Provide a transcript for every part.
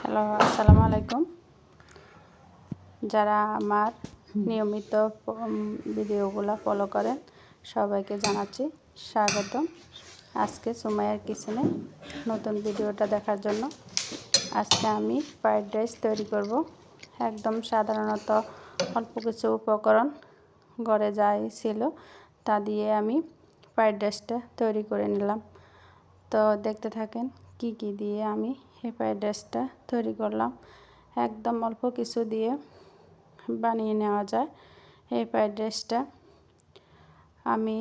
Hello, আসসালামু আলাইকুম। যারা আমার নিয়মিত ভিডিওগুলো ফলো করেন সবাইকে জানাচ্ছি স্বাগতম। আজকে সুমাইয়ার কিচেনে নতুন ভিডিওটা দেখার জন্য আজকে আমি ফ্রাইড রাইস তৈরি করব। একদম সাধারণত অল্প কিছু উপকরণ ঘরে যাই ছিল তা দিয়ে আমি ফ্রাইড রাইসটা তৈরি করে নিলাম। তো দেখতে থাকেন কি কি দিয়ে আমি এই ফ্রাইড রাইসটা তৈরি করলাম। একদম অল্প কিছু দিয়ে বানিয়ে নেওয়া যায় এই ফ্রাইড রাইসটা। আমি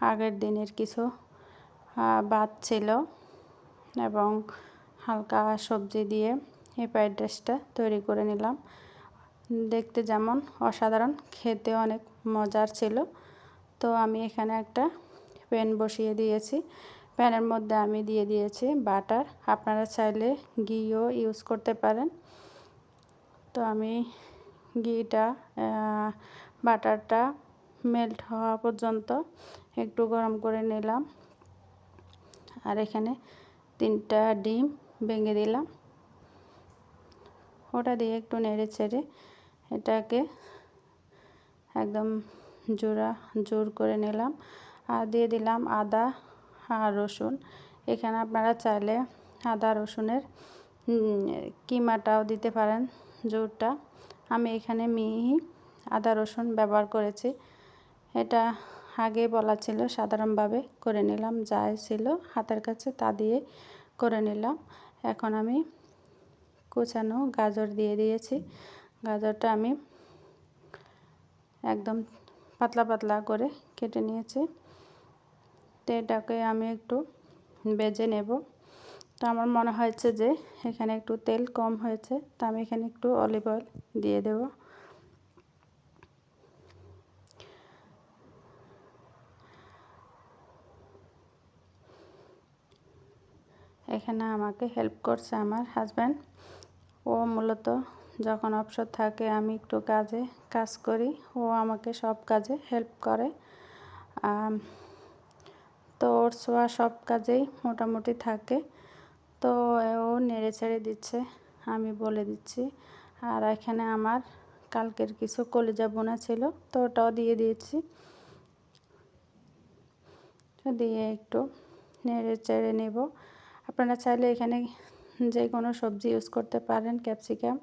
আগের দিনের কিছু ভাত ছিল এবং হালকা সবজি দিয়ে এই ফ্রাইড রাইসটা তৈরি করে নিলাম। দেখতে যেমন অসাধারণ, খেতে অনেক মজার ছিল। তো আমি এখানে একটা প্যান বসিয়ে দিয়েছি। প্যানের মধ্যে আমি দিয়ে দিয়েছি বাটার। আপনারা চাইলে ঘিও ইউজ করতে পারেন। তো আমি ঘিটা বাটারটা মেল্ট হওয়া পর্যন্ত একটু গরম করে নিলাম। আর এখানে 3টা ডিম ভেঙে দিলাম। ওটা দিয়ে একটু নেড়ে চেড়ে এটাকে একদম জোর করে নিলাম। আর দিয়ে দিলাম আদা আর রসুন। এখানে আপনারা চাইলে আদা রসুনের কিমাটাও দিতে পারেন, জোরটা। আমি এখানে মিহি আদা রসুন ব্যবহার করেছি। এটা আগে বলা ছিল, সাধারণভাবে করে নিলাম, যা ছিল হাতের কাছে তা দিয়ে করে নিলাম। এখন আমি কুচানো গাজর দিয়ে দিয়েছি। গাজরটা আমি একদম পাতলা পাতলা করে কেটে নিয়েছি। তো এটাকে আমি একটু ভেজে নেব। তো আমার মনে হয়েছে যে এখানে একটু তেল কম হয়েছে, তো আমি এখানে একটু অলিভ অয়েল দিয়ে দেব। এখানে আমাকে হেল্প করছে আমার হাজব্যান্ড। ও মূলত যখন অবসর থাকে আমি একটু কাজ করি, ও আমাকে সব কাজে হেল্প করে। তো ওর ছোঁয়া সব কাজেই মোটামুটি থাকে। তো ও নেড়ে ছেড়ে দিচ্ছে, আমি বলে দিচ্ছি। আর এখানে আমার কালকের কিছু কলিজা বোনা ছিল, তো ওটাও দিয়ে দিয়েছি। দিয়ে একটু নেড়ে চেড়ে নেব। আপনারা চাইলে এখানে যে কোনো সবজি ইউজ করতে পারেন, ক্যাপসিকাম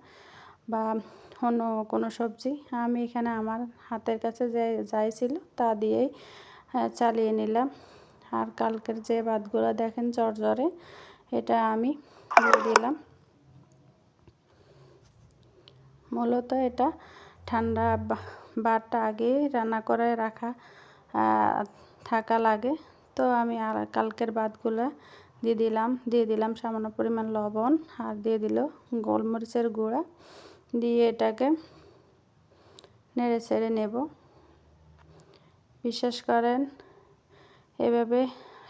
বা অন্য কোনো সবজি। আমি এখানে আমার হাতের কাছে যাই ছিল তা দিয়েই চালিয়ে নিলাম। আর কালকের যে ভাতগুলো দেখেন ঝরঝরে, এটা আমি দিয়ে দিলাম। মূলত এটা ঠান্ডা ভাতটা আগে রান্না করে রাখা থাকা লাগে। তো আমি আর কালকের ভাতগুলো দিয়ে দিলাম সামান্য পরিমাণ লবণ, আর দিয়ে দিল গোলমরিচের গুঁড়া। দিয়ে এটাকে নেড়ে ছেড়ে নেব। বিশ্বাস করেন, এভাবে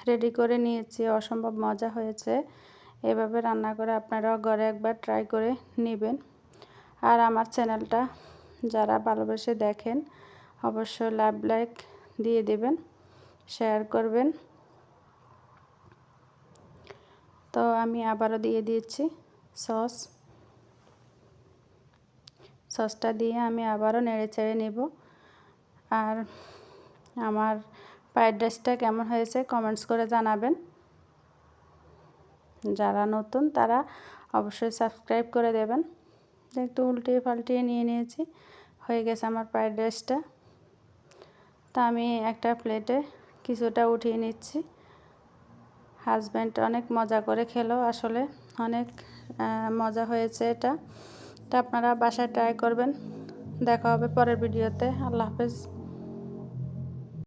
রেডি করে নিয়েছি, অসম্ভব মজা হয়েছে। এভাবে রান্না করে আপনারাও ঘরে একবার ট্রাই করে নেবেন। আর আমার চ্যানেলটা যারা ভালোবেসে দেখেন অবশ্যই লাইক দিয়ে দেবেন, শেয়ার করবেন। তো আমি আবারও দিয়ে দিচ্ছি সসটা দিয়ে আমি আবারও নেড়ে চেড়ে নেব। আর আমার ফ্রাইড রাইসটা কেমন হয়েছে কমেন্টস করে জানাবেন। যারা নতুন তারা অবশ্যই সাবস্ক্রাইব করে দেবেন। একটু উল্টিয়ে পাল্টিয়ে নিয়েছি, হয়ে গেছে আমার ফ্রাইড রাইসটা। তা আমি একটা প্লেটে কিছুটা উঠিয়ে নিচ্ছি। হাজব্যান্ড অনেক মজা করে খেলো, আসলে অনেক মজা হয়েছে এটা। তো আপনারা বাসায় ট্রাই করবেন। দেখা হবে পরের ভিডিওতে। আল্লাহ হাফেজ।